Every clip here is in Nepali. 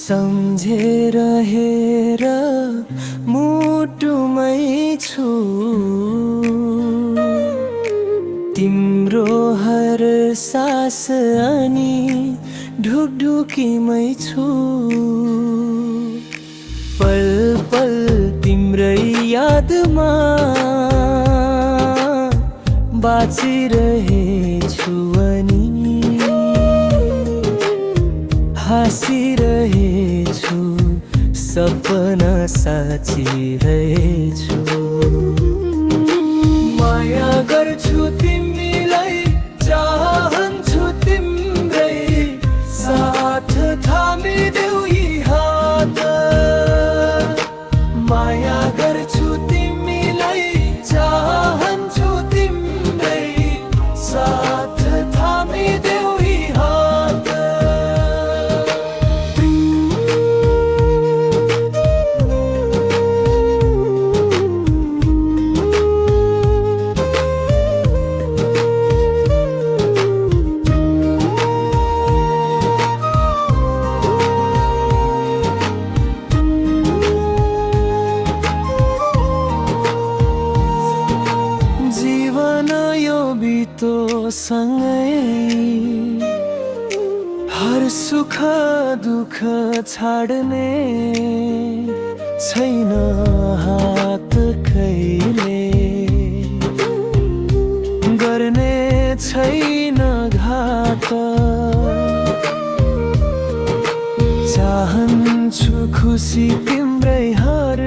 सम्झेरहेर मुटुमै छु तिम्रो हर सास अनि ढुकढुकीमै छु पल पल तिम्रै यादमा बाँचिरहेछु अनि हाँसिरहेछु सपना साचिरहेछु माया गर्छु तिमीलाई चाहन्छु तिम्रै साथ थामिदेऊ यी हात माया गर्छु तिमीलाई चाहन्छु तिम्रै साथ थामिदेऊ यी हात सँगै हर सुख दुख छाड्ने छैन हात कहिले गर्ने छैन घात चाहन्छु खुसी तिम्रै हर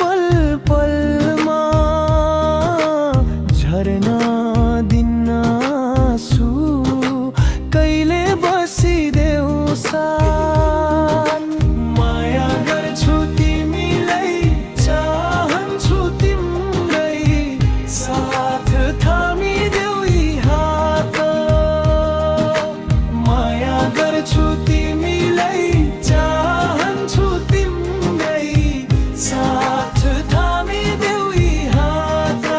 पल पलमा झर्ना कहिले बसिदेऊ साथ माया गर्छु तिमीलाई चाहन्छु तिम्रै साथ थामिदेऊ यी हात माया गर्छु तिमीलाई चाहन्छु तिम्रै साथ थामिदेऊ यी हात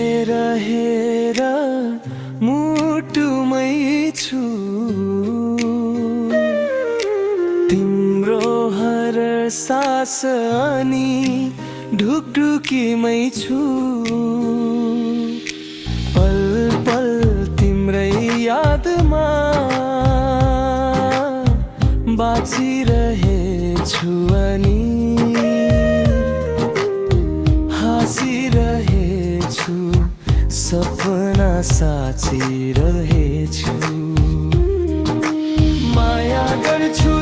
सम्झेरहेर मुटुमै छु तिम्रो हर सास अनि ढुकढुकीमै छु पल पल तिम्रै यादमा बाँचिरहेछु अनि हाँसिरहेछु सपना साचिरहेछु माया गर्छु